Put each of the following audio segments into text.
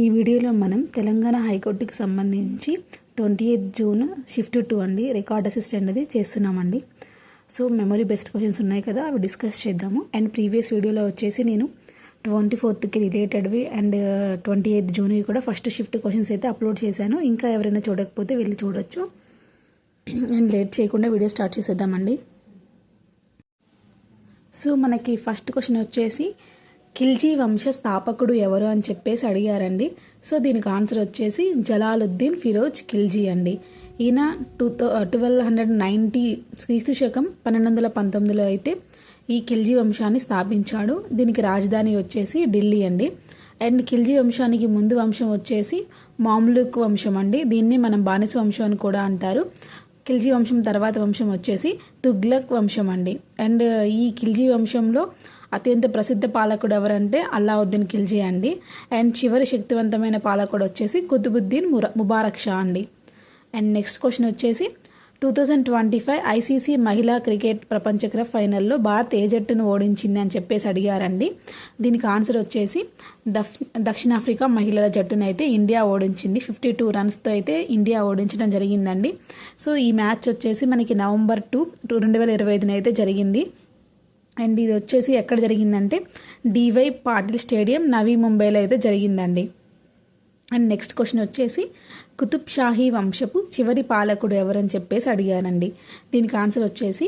ఈ వీడియోలో మనం తెలంగాణ హైకోర్టుకి సంబంధించి 28 జూన్ షిఫ్ట్ 2 అండి రికార్డ్ అసిస్టెంట్ అది చేస్తున్నామండి. సో మెమరీ బెస్ట్ క్వశ్చన్స్ ఉన్నాయి కదా, అవి డిస్కస్ చేద్దాము. అండ్ ప్రీవియస్ వీడియోలో వచ్చేసి నేను 24కి రిలేటెడ్వి అండ్ 28 జూన్వి కూడా ఫస్ట్ షిఫ్ట్ క్వశ్చన్స్ అయితే అప్లోడ్ చేశాను. ఇంకా ఎవరైనా చూడకపోతే వెళ్ళి చూడొచ్చు. అండ్ లేట్ చేయకుండా వీడియో స్టార్ట్ చేసేద్దామండి. సో మనకి ఫస్ట్ క్వశ్చన్ వచ్చేసి ఖిల్జీ వంశ స్థాపకుడు ఎవరు అని చెప్పేసి అడిగారండి. సో దీనికి ఆన్సర్ వచ్చేసి జలాలుద్దీన్ ఫిరోజ్ ఖిల్జీ అండి. ఈయన 1290 క్రీస్తు శకం 1219లో అయితే ఈ ఖిల్జీ వంశాన్ని స్థాపించాడు. దీనికి రాజధాని వచ్చేసి ఢిల్లీ అండి. అండ్ ఖిల్జీ వంశానికి ముందు వంశం వచ్చేసి మామ్లుక్ వంశం అండి. దీన్ని మనం బానిస వంశం అని కూడా అంటారు. ఖిల్జీ వంశం తర్వాత వంశం వచ్చేసి తుగ్లక్ వంశం అండి. అండ్ ఈ ఖిల్జీ వంశంలో అత్యంత ప్రసిద్ధ పాలకుడు ఎవరంటే అల్లావుద్దీన్ ఖిల్జీ అండి. అండ్ చివరి శక్తివంతమైన పాలకుడు వచ్చేసి కుతుబుద్దీన్ ముబారక్ షా అండి. అండ్ నెక్స్ట్ క్వశ్చన్ వచ్చేసి 2025 ఐసీసీ మహిళా క్రికెట్ ప్రపంచ కప్ ఫైనల్లో భారత్ ఏ జట్టును ఓడించింది అని చెప్పేసి అడిగారండి. దీనికి ఆన్సర్ వచ్చేసి దక్షిణాఫ్రికా మహిళల జట్టును అయితే ఇండియా ఓడించింది. 52 రన్స్తో అయితే ఇండియా ఓడించడం జరిగిందండి. సో ఈ మ్యాచ్ వచ్చేసి మనకి నవంబర్ 2, 2025 అయితే జరిగింది. అండ్ ఇది వచ్చేసి ఎక్కడ జరిగిందంటే డివై పాటిల్ స్టేడియం నవీ ముంబైలో అయితే జరిగిందండి. అండ్ నెక్స్ట్ క్వశ్చన్ వచ్చేసి కుతుబ్ షాహీ వంశపు చివరి పాలకుడు ఎవరని చెప్పేసి అడిగానండి. దీనికి ఆన్సర్ వచ్చేసి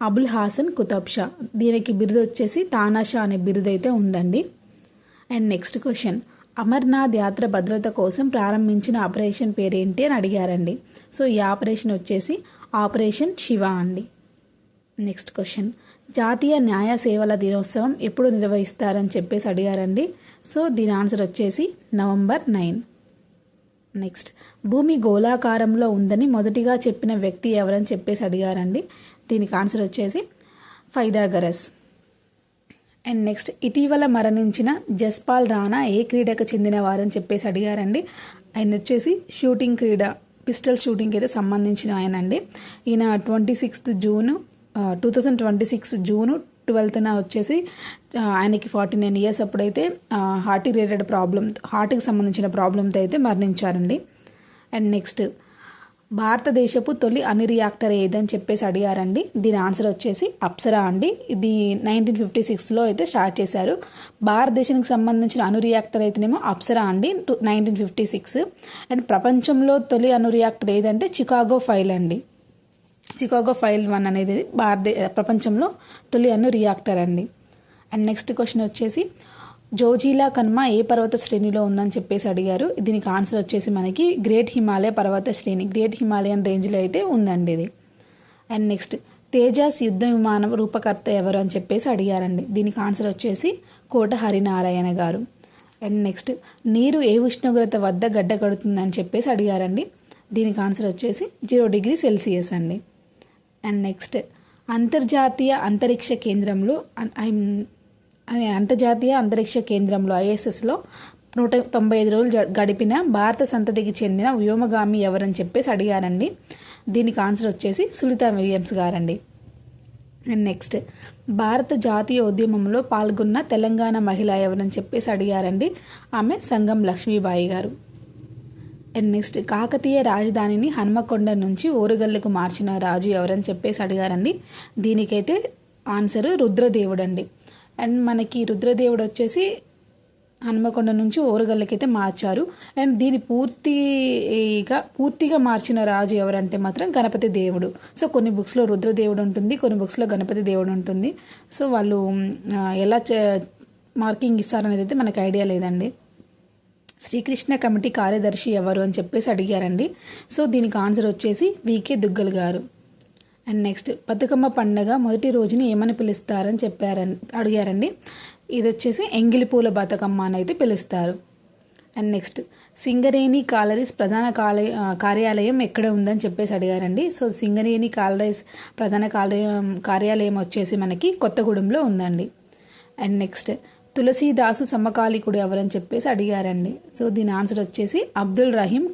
అబుల్ హాసన్ కుతుబ్ షా. దీనికి బిరుదు వచ్చేసి తానాషా అనే బిరుదు అయితే ఉందండి. అండ్ నెక్స్ట్ క్వశ్చన్ అమర్నాథ్ యాత్ర భద్రత కోసం ప్రారంభించిన ఆపరేషన్ పేరేంటి అని అడిగారండి. సో ఈ ఆపరేషన్ వచ్చేసి ఆపరేషన్ శివ అండి. నెక్స్ట్ క్వశ్చన్ జాతీయ న్యాయ సేవల దినోత్సవం ఎప్పుడు నిర్వహిస్తారని చెప్పేసి అడిగారండి. సో దీని ఆన్సర్ వచ్చేసి నవంబర్ 9. నెక్స్ట్ భూమి గోళాకారంలో ఉందని మొదటిగా చెప్పిన వ్యక్తి ఎవరని చెప్పేసి అడిగారండి. దీనికి ఆన్సర్ వచ్చేసి ఫైదాగరస్. అండ్ నెక్స్ట్ ఇటీవల మరణించిన జస్పాల్ రాణా ఏ క్రీడకు చెందిన వారని చెప్పేసి అడిగారండి. ఆయన వచ్చేసి షూటింగ్ క్రీడ పిస్టల్ షూటింగ్కి అయితే సంబంధించిన ఆయన అండి. ఈయన 2026 జూన్ 12న వచ్చేసి ఆయనకి 49 ఇయర్స్ అప్పుడైతే హార్ట్కి సంబంధించిన ప్రాబ్లంతో అయితే మరణించారండి. అండ్ నెక్స్ట్ భారతదేశపు తొలి అణు రియాక్టర్ ఏదని చెప్పేసి అడిగారండి. దీని ఆన్సర్ వచ్చేసి అప్సరా అండి. ఇది 1956లో అయితే స్టార్ట్ చేశారు. భారతదేశానికి సంబంధించిన అణు రియాక్టర్ అయితేనేమో అప్సరా అండి 1956. అండ్ ప్రపంచంలో తొలి అణు రియాక్టర్ ఏదంటే చికాగో 5 అండి. చికాగో 1 అనేది ప్రపంచంలో తొలి అణు రియాక్టర్ అండి. అండ్ నెక్స్ట్ క్వశ్చన్ వచ్చేసి జోజిలా కన్మా ఏ పర్వత శ్రేణిలో ఉందని చెప్పేసి అడిగారు. దీనికి ఆన్సర్ వచ్చేసి మనకి గ్రేట్ హిమాలయ పర్వత శ్రేణి, గ్రేట్ హిమాలయన్ రేంజ్లో అయితే ఉందండి ఇది. అండ్ నెక్స్ట్ తేజాస్ యుద్ధ విమానం రూపకర్త ఎవరు అని చెప్పేసి అడిగారండి. దీనికి ఆన్సర్ వచ్చేసి కోట హరినారాయణ గారు. అండ్ నెక్స్ట్ నీరు ఏ ఉష్ణోగ్రత వద్ద గడ్డ కడుతుందని చెప్పేసి అడిగారండి. దీనికి ఆన్సర్ వచ్చేసి 0 డిగ్రీ సెల్సియస్ అండి. అండ్ నెక్స్ట్ అంతర్జాతీయ అంతరిక్ష కేంద్రంలో ISSలో 195 రోజులు గడిపిన భారత సంతతికి చెందిన వ్యోమగామి ఎవరని చెప్పేసి అడిగారండి. దీనికి ఆన్సర్ వచ్చేసి సునీతా విలియమ్స్ గారండి. అండ్ నెక్స్ట్ భారత జాతీయ ఉద్యమంలో పాల్గొన్న తెలంగాణ మహిళ ఎవరని చెప్పేసి అడిగారండి. ఆమె సంగం లక్ష్మీబాయి గారు. అండ్ నెక్స్ట్ కాకతీయ రాజధానిని హన్మకొండ నుంచి ఓరుగల్లుకు మార్చిన రాజు ఎవరని చెప్పేసి అడిగారండి. దీనికైతే ఆన్సర్ రుద్రదేవుడు అండి. అండ్ మనకి రుద్రదేవుడు వచ్చేసి హన్మకొండ నుంచి ఓరుగల్లకైతే మార్చారు. అండ్ దీని పూర్తిగా మార్చిన రాజు ఎవరంటే మాత్రం గణపతి దేవుడు. సో కొన్ని బుక్స్లో రుద్రదేవుడు ఉంటుంది, కొన్ని బుక్స్లో గణపతి దేవుడు ఉంటుంది. సో వాళ్ళు ఎలా మార్కింగ్ ఇస్తారనేది అయితే మనకు ఐడియా లేదండి. శ్రీకృష్ణ కమిటీ కార్యదర్శి ఎవరు అని చెప్పేసి అడిగారండి. సో దీనికి ఆన్సర్ వచ్చేసి వికే దుగ్గల్ గారు. అండ్ నెక్స్ట్ బతుకమ్మ పండగ మొదటి రోజుని ఏమని పిలుస్తారని అడిగారండి. ఇది వచ్చేసి ఎంగిలి పూల బతుకమ్మ అని అయితే పిలుస్తారు. అండ్ నెక్స్ట్ సింగరేణి కాలరీస్ ప్రధాన కార్యాలయం ఎక్కడ ఉందని చెప్పేసి అడిగారండి. సో సింగరేణి కాలరీస్ ప్రధాన కార్యాలయం వచ్చేసి మనకి కొత్తగూడెంలో ఉందండి. అండ్ నెక్స్ట్ తులసీదాసు సమకాలికుడు ఎవరని చెప్పేసి అడిగారండి. సో దీని ఆన్సర్ వచ్చేసి అబ్దుల్ రహీం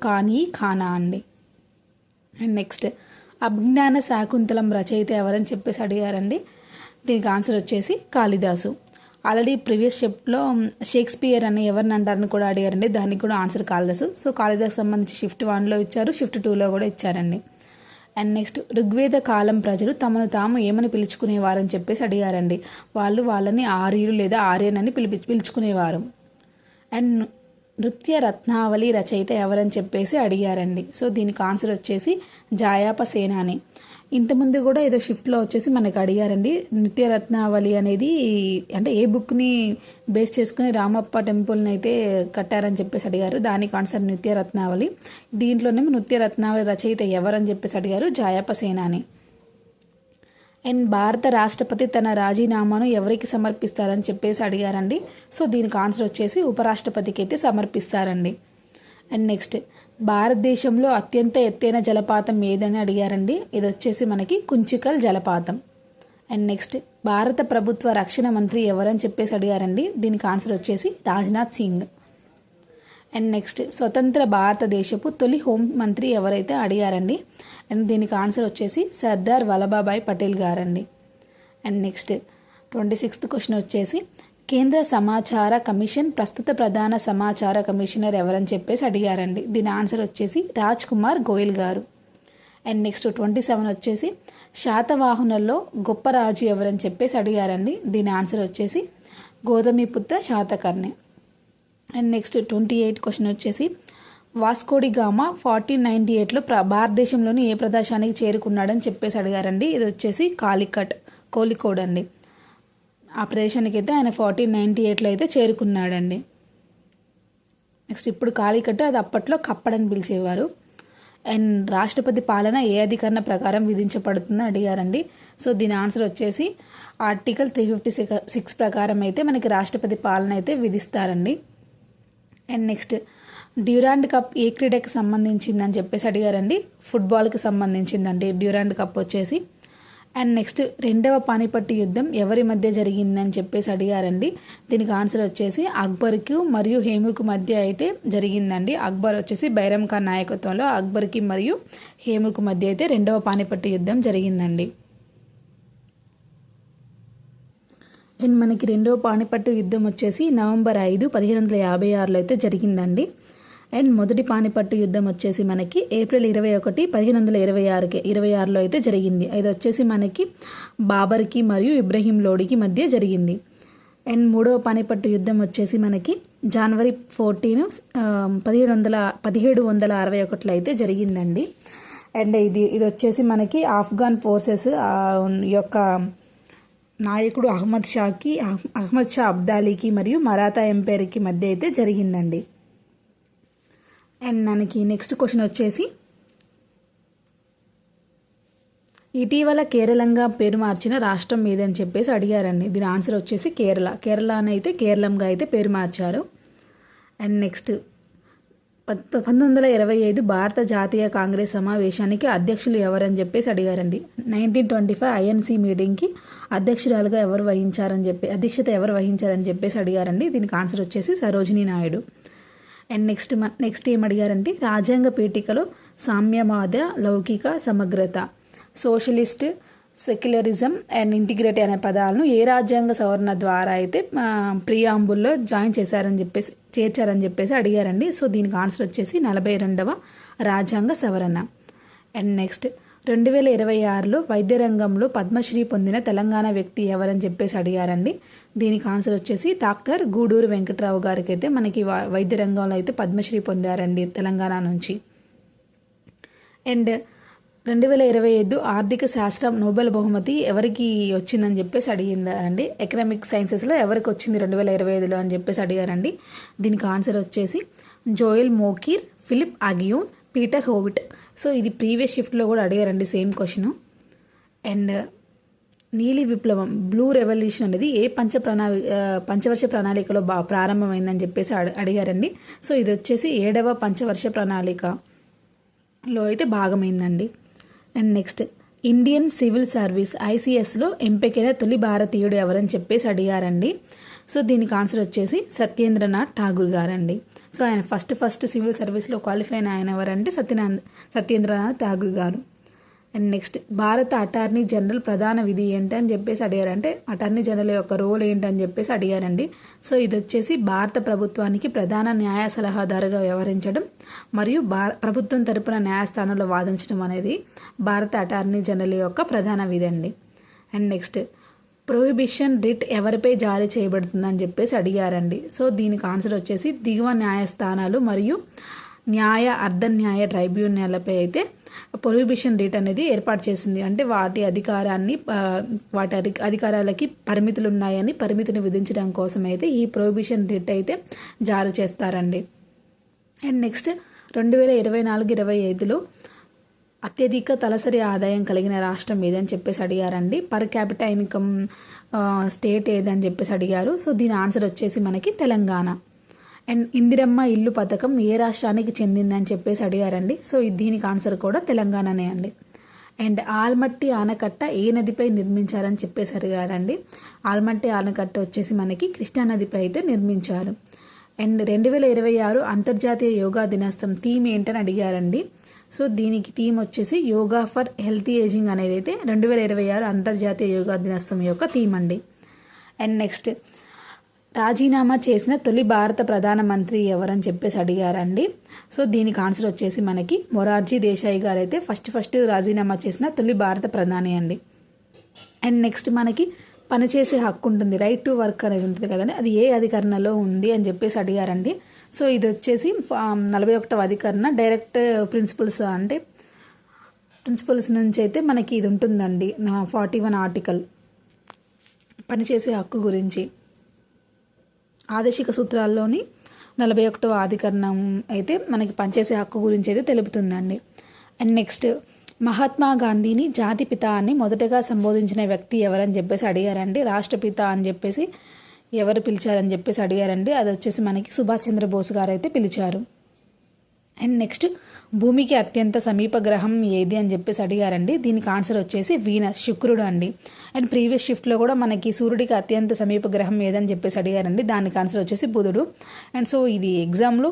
ఖానా అండి. అండ్ నెక్స్ట్ అభిజ్ఞాన శాకుంతలం రచయిత ఎవరని చెప్పేసి అడిగారండి. దీనికి ఆన్సర్ వచ్చేసి కాళిదాసు. ఆల్రెడీ ప్రీవియస్ షిఫ్ట్లో షేక్స్పియర్ అని ఎవరిని అంటారని కూడా అడిగారండి. దానికి కూడా ఆన్సర్ కాళిదాసు. సో కాళిదాసు సంబంధించి షిఫ్ట్ 1లో ఇచ్చారు, షిఫ్ట్ 2లో కూడా ఇచ్చారండి. అండ్ నెక్స్ట్ ఋగ్వేద కాలం ప్రజలు తమను తాము ఏమని పిలుచుకునేవారని చెప్పేసి అడిగారండి. వాళ్ళని ఆర్యులు లేదా ఆర్యన్ అని పిలుచుకునేవారు. అండ్ నృత్య రత్నావళి రచయిత ఎవరని చెప్పేసి అడిగారండి. సో దీనికి ఆన్సర్ వచ్చేసి జాయాప సేనాని. ఇంతకుముందు కూడా ఏదో షిఫ్ట్లో వచ్చేసి మనకు అడిగారండి. నృత్య రత్నావళి అనేది అంటే ఏ బుక్ని బేస్ చేసుకుని రామప్ప టెంపుల్ని అయితే కట్టారని చెప్పేసి అడిగారు. దానికి ఆన్సర్ నృత్య రత్నావళి. దీంట్లోనేమో నృత్య రత్నావళి రచయిత ఎవరని చెప్పేసి అడిగారు, జాయప సేనాని. అండ్ భారత రాష్ట్రపతి తన రాజీనామాను ఎవరికి సమర్పిస్తారని చెప్పేసి అడిగారండి. సో దీనికి ఆన్సర్ వచ్చేసి ఉపరాష్ట్రపతికి అయితే సమర్పిస్తారండి. అండ్ నెక్స్ట్ భారతదేశంలో అత్యంత ఎత్తైన జలపాతం ఏదని అడిగారండి. ఇది వచ్చేసి మనకి కుంచికల్ జలపాతం. అండ్ నెక్స్ట్ భారత ప్రభుత్వ రక్షణ మంత్రి ఎవరని చెప్పేసి అడిగారండి. దీనికి ఆన్సర్ వచ్చేసి రాజ్నాథ్ సింగ్. అండ్ నెక్స్ట్ స్వతంత్ర భారతదేశపు తొలి హోం మంత్రి ఎవరైతే అడిగారండి. అండ్ దీనికి ఆన్సర్ వచ్చేసి సర్దార్ వల్లభాయ్ పటేల్ గారండి. అండ్ నెక్స్ట్ 26th క్వశ్చన్ వచ్చేసి కేంద్ర సమాచార కమిషన్ ప్రస్తుత ప్రధాన సమాచార కమిషనర్ ఎవరని చెప్పేసి అడిగారండి. దీని ఆన్సర్ వచ్చేసి రాజ్ కుమార్ గోయల్ గారు. అండ్ నెక్స్ట్ 27 వచ్చేసి శాతవాహనుల్లో గొప్ప రాజు ఎవరని చెప్పేసి అడిగారండి. దీని ఆన్సర్ వచ్చేసి Gautamiputra Satakarni. And next 28 question వచ్చేసి వాస్కోడి గామా 1498లో భారతదేశంలోని ఏ ప్రదేశానికి చేరుకున్నాడని చెప్పేసి అడిగారండి. ఇది వచ్చేసి కోలికోడ్ అండి. ఆ ప్రదేశానికి అయితే ఆయన 1498లో అయితే చేరుకున్నాడండి. నెక్స్ట్ ఇప్పుడు కాలికట్, అది అప్పట్లో కప్పడని పిలిచేవారు. అండ్ రాష్ట్రపతి పాలన ఏ అధికరణ ప్రకారం విధించబడుతుందని అడిగారండి. సో దీని ఆన్సర్ వచ్చేసి ఆర్టికల్ 356 ప్రకారం అయితే మనకి రాష్ట్రపతి పాలన అయితే విధిస్తారండి. అండ్ నెక్స్ట్ డ్యూరాండ్ కప్ ఏ క్రీడకి సంబంధించిందని చెప్పేసి అడిగారండి. ఫుట్బాల్కి సంబంధించిందండి డ్యూరాండ్ కప్ వచ్చేసి. అండ్ నెక్స్ట్ రెండవ పానిపట్టు యుద్ధం ఎవరి మధ్య జరిగిందని చెప్పేసి అడిగారండి. దీనికి ఆన్సర్ వచ్చేసి అక్బర్కి మరియు హేముకు మధ్య అయితే జరిగిందండి. అక్బర్ వచ్చేసి బైరం ఖాన్ నాయకత్వంలో అక్బర్కి మరియు హేముకు మధ్య అయితే రెండవ పానిపట్టు యుద్ధం జరిగిందండి. అండ్ మనకి రెండవ పానిపట్టు యుద్ధం వచ్చేసి నవంబర్ 5, 1556లో అయితే జరిగిందండి. అండ్ మొదటి పానిపట్టు యుద్ధం వచ్చేసి మనకి ఏప్రిల్ 21, 1526లో అయితే జరిగింది. ఇది వచ్చేసి మనకి బాబర్కి మరియు ఇబ్రహీం లోడికి మధ్య జరిగింది. అండ్ మూడవ పానిపట్టు యుద్ధం వచ్చేసి మనకి జనవరి 14, 1761లో అయితే జరిగిందండి. అండ్ ఇది వచ్చేసి మనకి ఆఫ్ఘన్ ఫోర్సెస్ యొక్క నాయకుడు అహ్మద్ షా అబ్దాలీకి మరియు మరాఠా ఎంపైర్కి మధ్య అయితే జరిగిందండి. అండ్ మనకి నెక్స్ట్ క్వశ్చన్ వచ్చేసి ఇటీవల కేరళంగా పేరు మార్చిన రాష్ట్రం ఏదని చెప్పేసి అడిగారండి. దీని ఆన్సర్ వచ్చేసి కేరళ అని అయితే కేరళంగా అయితే పేరు మార్చారు. అండ్ నెక్స్ట్ 1925 భారత జాతీయ కాంగ్రెస్ సమావేశానికి అధ్యక్షులు ఎవరని చెప్పేసి అడిగారండి. 1925 ఐఎన్సీ మీటింగ్కి అధ్యక్షత ఎవరు వహించారని చెప్పేసి అడిగారండి. దీనికి ఆన్సర్ వచ్చేసి సరోజినీ నాయుడు. అండ్ నెక్స్ట్ ఏం అడిగారంటే రాజ్యాంగ పీఠికలో సామ్యవాద, లౌకిక, సమగ్రత, సోషలిస్ట్, సెక్యులరిజం అండ్ ఇంటిగ్రిటీ అనే పదాలను ఏ రాజ్యాంగ సవరణ ద్వారా అయితే ప్రియాంబుల్లో చేర్చారని చెప్పేసి అడిగారండి. సో దీనికి ఆన్సర్ వచ్చేసి 42వ రాజ్యాంగ సవరణ. అండ్ నెక్స్ట్ 2026లో వైద్య రంగంలో పద్మశ్రీ పొందిన తెలంగాణ వ్యక్తి ఎవరని చెప్పేసి అడిగారండి. దీనికి ఆన్సర్ వచ్చేసి డాక్టర్ గూడూరు వెంకట్రావు గారికి అయితే మనకి వైద్య రంగంలో అయితే పద్మశ్రీ పొందారండి తెలంగాణ నుంచి. అండ్ 2025 ఆర్థిక శాస్త్రం నోబెల్ బహుమతి ఎవరికి వచ్చిందని చెప్పేసి అడిగిందండి. ఎకనామిక్ సైన్సెస్లో ఎవరికి వచ్చింది 2025లో అని చెప్పేసి అడిగారండి. దీనికి ఆన్సర్ వచ్చేసి Joel Mokyr, Philippe Aghion, Peter Howitt. So ఇది ప్రీవియస్ షిఫ్ట్లో కూడా అడిగారండి సేమ్ క్వశ్చన్. అండ్ నీలి విప్లవం, బ్లూ రెవల్యూషన్ అనేది ఏ పంచవర్ష ప్రణాళికలో ప్రారంభమైందని చెప్పేసి అడిగారండి. సో ఇది వచ్చేసి 7వ పంచవర్ష ప్రణాళికలో అయితే భాగమైందండి. And next Indian civil service ఐసీఎస్లో ఎంపికైన తొలి భారతీయుడు ఎవరని చెప్పేసి అడిగారండి. సో దీనికి ఆన్సర్ వచ్చేసి సత్యేంద్రనాథ్ ఠాగూర్ గారండి. సో ఆయన ఫస్ట్ సివిల్ సర్వీస్లో క్వాలిఫై అయిన ఆయన ఎవరంటే సత్యేంద్రనాథ్ ఠాగూర్ గారు. అండ్ నెక్స్ట్ భారత అటార్నీ జనరల్ ప్రధాన విధి ఏంటి అని చెప్పేసి అడిగారంటే అటార్నీ జనరల్ యొక్క రోల్ ఏంటని చెప్పేసి అడిగారండి. సో ఇది వచ్చేసి భారత ప్రభుత్వానికి ప్రధాన న్యాయ సలహాదారుగా వ్యవహరించడం మరియు ప్రభుత్వం తరపున న్యాయస్థానంలో వాదించడం అనేది భారత అటార్నీ జనరల్ యొక్క ప్రధాన విధి అండి. అండ్ నెక్స్ట్ ప్రొహిబిషన్ రిట్ ఎవరిపై జారీ చేయబడుతుందని చెప్పేసి అడిగారండి. సో దీనికి ఆన్సర్ వచ్చేసి దిగువ న్యాయస్థానాలు మరియు న్యాయ అర్ధ న్యాయ ట్రైబ్యునల్లపై అయితే ప్రొహిబిషన్ రిట్ అనేది ఏర్పాటు చేసింది. అంటే వాటి అధికారాలకి పరిమితులు ఉన్నాయని పరిమితిని విధించడం కోసం అయితే ఈ ప్రొహిబిషన్ రిట్ అయితే జారీ చేస్తారండి. అండ్ నెక్స్ట్ 2024-25లో అత్యధిక తలసరి ఆదాయం కలిగిన రాష్ట్రం ఏదని చెప్పేసి అడిగారండి. పర్ క్యాపిటల్ ఇన్కమ్ స్టేట్ ఏదని చెప్పేసి అడిగారు. సో దీని ఆన్సర్ వచ్చేసి మనకి తెలంగాణ. అండ్ ఇందిరమ్మ ఇల్లు పథకం ఏ రాష్ట్రానికి చెందిందని చెప్పేసి అడిగారండి. సో దీనికి ఆన్సర్ కూడా తెలంగాణనే అండి. అండ్ ఆల్మట్టి ఆనకట్ట ఏ నదిపై నిర్మించారని చెప్పేసి అడిగారండి. ఆల్మట్టి ఆనకట్ట వచ్చేసి మనకి కృష్ణా నదిపై అయితే నిర్మించారు. అండ్ 2026 అంతర్జాతీయ యోగా దినోత్సవం థీమ్ ఏంటని అడిగారండి. సో దీనికి థీమ్ వచ్చేసి యోగా ఫర్ హెల్తీ ఏజింగ్ అనేది అయితే 2026 అంతర్జాతీయ యోగా దినోత్సవం యొక్క థీమ్ అండి. అండ్ నెక్స్ట్ రాజీనామా చేసిన తొలి భారత ప్రధానమంత్రి ఎవరని చెప్పేసి అడిగారండి. సో దీనికి ఆన్సర్ వచ్చేసి మనకి మొరార్జీ దేశాయ్ గారు అయితే ఫస్ట్ రాజీనామా చేసిన తొలి భారత ప్రధాని అండి. అండ్ నెక్స్ట్ మనకి పనిచేసే హక్కు ఉంటుంది, రైట్ టు వర్క్ అనేది ఉంటుంది కదండి, అది ఏ అధికరణలో ఉంది అని చెప్పేసి అడిగారండి. సో ఇది వచ్చేసి 41వ అధికరణ డైరెక్ట్ ప్రిన్సిపల్స్ అంటే ప్రిన్సిపల్స్ నుంచి అయితే మనకి ఇది ఉంటుందండి. 41 ఆర్టికల్ పనిచేసే హక్కు గురించి ఆదేశిక సూత్రాల్లోని 41వ అధికరణం అయితే మనకి పనిచేసే హక్కు గురించి అయితే తెలుపుతుందండి. అండ్ నెక్స్ట్ మహాత్మా గాంధీని జాతిపిత అని మొదటగా సంబోధించిన వ్యక్తి ఎవరని చెప్పేసి అడిగారండి. రాష్ట్రపిత అని చెప్పేసి ఎవరు పిలిచారని చెప్పేసి అడిగారండి. అది వచ్చేసి మనకి సుభాష్ చంద్రబోస్ గారు అయితే పిలిచారు. అండ్ నెక్స్ట్ భూమికి అత్యంత సమీప గ్రహం ఏది అని చెప్పేసి అడిగారండి. దీనికి ఆన్సర్ వచ్చేసి వీనస్, శుక్రుడు అండి. అండ్ ప్రీవియస్ షిఫ్ట్లో కూడా మనకి సూర్యుడికి అత్యంత సమీప గ్రహం ఏదని చెప్పేసి అడిగారండి. దానికి ఆన్సర్ వచ్చేసి బుధుడు. అండ్ సో ఇది ఎగ్జామ్లో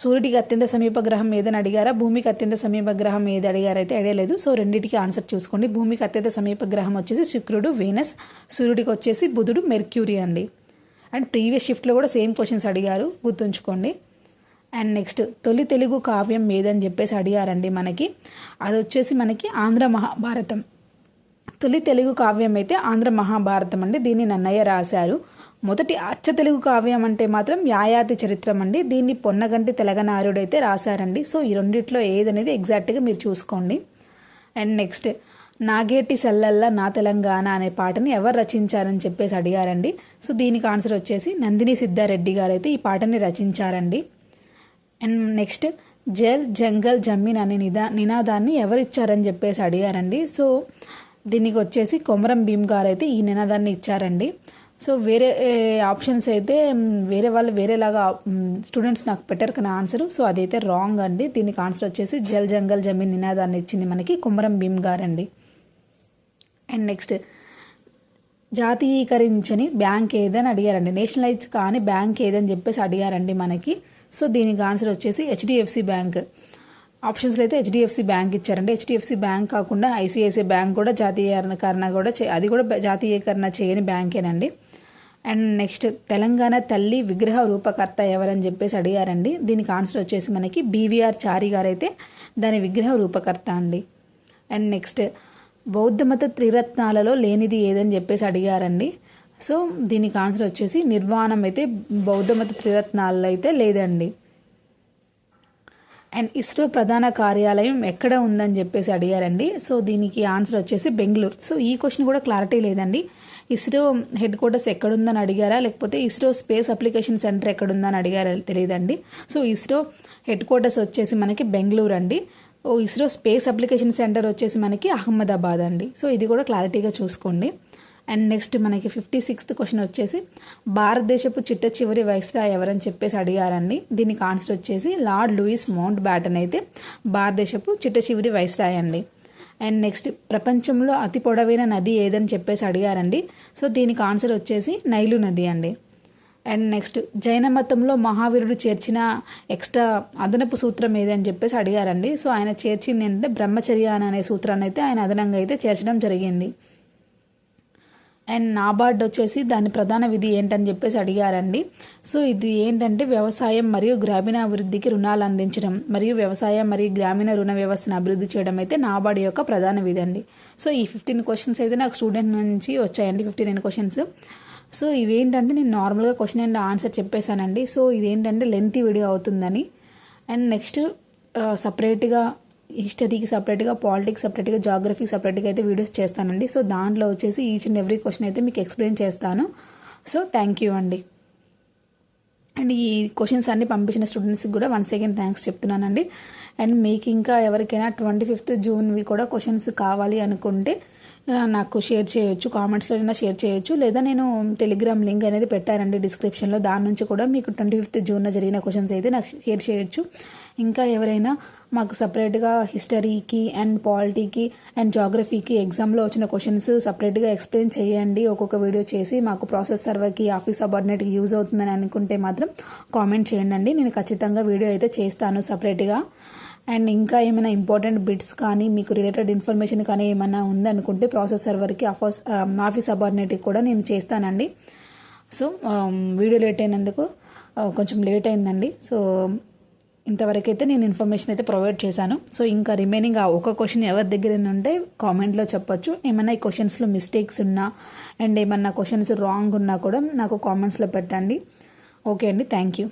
సూర్యుడికి అత్యంత సమీప గ్రహం ఏదని అడిగారా, భూమికి అత్యంత సమీప గ్రహం ఏది అడిగారైతే ఐడియా లేదు. సో రెండింటికి ఆన్సర్ చూసుకోండి. భూమికి అత్యంత సమీప గ్రహం వచ్చేసి శుక్రుడు వీనస్, సూర్యుడికి వచ్చేసి బుధుడు మెర్క్యూరీ అండి. అండ్ ప్రీవియస్ షిఫ్ట్లో కూడా సేమ్ క్వశ్చన్స్ అడిగారు, గుర్తుంచుకోండి. అండ్ నెక్స్ట్ తొలి తెలుగు కావ్యం ఏదని చెప్పేసి అడిగారండి మనకి. అది వచ్చేసి మనకి ఆంధ్ర మహాభారతం. తొలి తెలుగు కావ్యం అయితే ఆంధ్ర మహాభారతం అండి. దీన్ని నన్నయ్య రాశారు. మొదటి అచ్చ తెలుగు కావ్యం అంటే మాత్రం యాయాతి చరిత్రం అండి. దీన్ని పొన్నగంటి తెలగనారుడైతే రాశారండి. సో ఈ రెండిట్లో ఏదనేది ఎగ్జాక్ట్గా మీరు చూసుకోండి. అండ్ నెక్స్ట్ నాగేటి సల్లల్లా నా తెలంగాణ అనే పాటని ఎవరు రచించారని చెప్పేసి అడిగారండి. సో దీనికి ఆన్సర్ వచ్చేసి నందిని సిద్ధారెడ్డి గారు అయితే ఈ పాటని రచించారండి. అండ్ నెక్స్ట్ జల్ జంగల్ జమీన్ అనే నినాదాన్ని ఎవరిచ్చారని చెప్పేసి అడిగారండి. సో దీనికి వచ్చేసి కొమరం భీమ్ గారు అయితే ఈ నినాదాన్ని ఇచ్చారండి. సో వేరే ఆప్షన్స్ అయితే వేరే వాళ్ళు వేరేలాగా స్టూడెంట్స్ నాకు పెట్టారు కానీ ఆన్సర్. సో అదైతే రాంగ్ అండి. దీనికి ఆన్సర్ వచ్చేసి జల్ జంగల్ జమీన్ నినాదాన్ని ఇచ్చింది మనకి కొమరం భీమ్ గారండి. అండ్ నెక్స్ట్ జాతీయీకరించని బ్యాంక్ ఏదని అడిగారండి. నేషనలైజ్ కాని బ్యాంక్ ఏదని చెప్పేసి అడిగారండి మనకి. సో దీనికి ఆన్సర్ వచ్చేసి హెచ్డిఎఫ్సి బ్యాంక్. ఆప్షన్స్లో అయితే హెచ్డిఎఫ్సి బ్యాంక్ ఇచ్చారండి. హెచ్డిఎఫ్సి బ్యాంక్ కాకుండా ఐసిఐసిఐ బ్యాంక్ కూడా జాతీయీకరణ కూడా అది కూడా జాతీయీకరణ చేయని బ్యాంకేనండి. అండ్ నెక్స్ట్ తెలంగాణ తల్లి విగ్రహ రూపకర్త ఎవరని చెప్పేసి అడిగారండి. దీనికి ఆన్సర్ వచ్చేసి మనకి బీవీఆర్ చారి గారు అయితే దాని విగ్రహ రూపకర్త అండి. అండ్ నెక్స్ట్ బౌద్ధమత త్రిరత్నాలలో లేనిది ఏదని చెప్పేసి అడిగారండి. సో దీనికి ఆన్సర్ వచ్చేసి నిర్వాణం అయితే బౌద్ధమత త్రిరత్నాలలో అయితే లేదండి. అండ్ ఇస్రో ప్రధాన కార్యాలయం ఎక్కడ ఉందని చెప్పేసి అడిగారండి. సో దీనికి ఆన్సర్ వచ్చేసి బెంగళూరు. సో ఈ క్వశ్చన్ కూడా క్లారిటీ లేదండి. ఇస్రో హెడ్ క్వార్టర్స్ ఎక్కడుందని అడిగారా, లేకపోతే ఇస్రో స్పేస్ అప్లికేషన్ సెంటర్ ఎక్కడుందని అడిగారా తెలియదండి. సో ఇస్రో హెడ్ క్వార్టర్స్ వచ్చేసి మనకి బెంగళూరు అండి. ఇస్రో స్పేస్ అప్లికేషన్ సెంటర్ వచ్చేసి మనకి అహ్మదాబాద్ అండి. సో ఇది కూడా క్లారిటీగా చూసుకోండి. అండ్ నెక్స్ట్ మనకి 56th క్వశ్చన్ వచ్చేసి భారతదేశపు చిట్ట చివరి వైస్రాయ్ ఎవరని చెప్పేసి అడిగారండి. దీనికి ఆన్సర్ వచ్చేసి లార్డ్ లూయిస్ మౌంట్ బ్యాటన్ అయితే భారతదేశపు చిట్ట చివరి వైస్రాయ్ అండి. అండ్ నెక్స్ట్ ప్రపంచంలో అతి పొడవైన నది ఏదని చెప్పేసి అడిగారండి. సో దీనికి ఆన్సర్ వచ్చేసి నైలు నది అండి. అండ్ నెక్స్ట్ జైన మతంలో మహావీరుడు చేర్చిన ఎక్స్ట్రా అదనపు సూత్రం ఏది అని చెప్పేసి అడిగారండి. సో ఆయన చేర్చింది ఏంటంటే బ్రహ్మచర్య అనే సూత్రాన్ని అయితే ఆయన అదనంగా అయితే చేర్చడం జరిగింది. అండ్ నాబార్డ్ వచ్చేసి దాని ప్రధాన విధి ఏంటని చెప్పేసి అడిగారండి. సో ఇది ఏంటంటే వ్యవసాయం మరియు గ్రామీణాభివృద్ధికి రుణాలు అందించడం మరియు వ్యవసాయం మరియు గ్రామీణ రుణ వ్యవస్థను అభివృద్ధి చేయడం అయితే నాబార్డ్ యొక్క ప్రధాన విధి అండి. సో ఈ 15 క్వశ్చన్స్ అయితే నాకు స్టూడెంట్ నుంచి వచ్చాయండి, 59 క్వశ్చన్స్. సో ఇవేంటంటే నేను నార్మల్గా క్వశ్చన్ అండ్ ఆన్సర్ చెప్పేశానండి. సో ఇదేంటంటే లెంతీ వీడియో అవుతుందని. అండ్ నెక్స్ట్ సపరేట్గా హిస్టరీకి సపరేట్గా, పాలిటిక్స్ సపరేట్గా, జాగ్రఫీ సపరేట్గా అయితే వీడియోస్ చేస్తానండి. సో దాంట్లో వచ్చేసి ఈచ్ అండ్ ఎవ్రీ క్వశ్చన్ అయితే మీకు ఎక్స్ప్లెయిన్ చేస్తాను. సో థ్యాంక్ యూ అండి. అండ్ ఈ క్వశ్చన్స్ అన్ని పంపించిన స్టూడెంట్స్కి కూడా వన్స్ అగైన్ థ్యాంక్స్ చెప్తున్నానండి. అండ్ మీకు ఇంకా ఎవరికైనా 25th జూన్వి కూడా క్వశ్చన్స్ కావాలి అనుకుంటే నాకు షేర్ చేయొచ్చు, కామెంట్స్లో అయినా షేర్ చేయొచ్చు, లేదా నేను టెలిగ్రామ్ లింక్ అనేది పెట్టానండి డిస్క్రిప్షన్లో, దాని నుంచి కూడా మీకు 25th జూన్ జరిగిన క్వశ్చన్స్ అయితే నాకు షేర్ చేయొచ్చు. ఇంకా ఎవరైనా మాకు సపరేట్గా హిస్టరీకి అండ్ పాలిటీకి అండ్ జాగ్రఫీకి ఎగ్జామ్లో వచ్చిన క్వశ్చన్స్ సపరేట్గా ఎక్స్ప్లెయిన్ చేయండి ఒక్కొక్క వీడియో చేసి, మాకు ప్రాసెస్ సర్వర్కి, ఆఫీస్ సబార్డినేట్కి యూజ్ అవుతుందని అనుకుంటే మాత్రం కామెంట్ చేయండి. నేను ఖచ్చితంగా వీడియో అయితే చేస్తాను సపరేట్గా. అండ్ ఇంకా ఏమైనా ఇంపార్టెంట్ బిట్స్ కానీ మీకు రిలేటెడ్ ఇన్ఫర్మేషన్ కానీ ఏమైనా ఉందనుకుంటే ప్రాసెస్ సర్వర్కి, ఆఫీస్ సబార్డినేట్కి కూడా నేను చేస్తానండి. సో వీడియో లేట్ అయినందుకు కొంచెం లేట్ అయిందండి. సో ఇంతవరకు అయితే నేను ఇన్ఫర్మేషన్ అయితే ప్రొవైడ్ చేశాను. సో ఇంకా రిమైనింగ్ ఆ ఒక క్వశ్చన్ ఎవరి దగ్గర ఉంటే కామెంట్లో చెప్పొచ్చు. ఏమైనా ఈ క్వశ్చన్స్లో మిస్టేక్స్ ఉన్నా అండ్ ఏమన్నా క్వశ్చన్స్ రాంగ్ ఉన్నా కూడా నాకు కామెంట్స్లో పెట్టండి. ఓకే అండి, థ్యాంక్ యూ.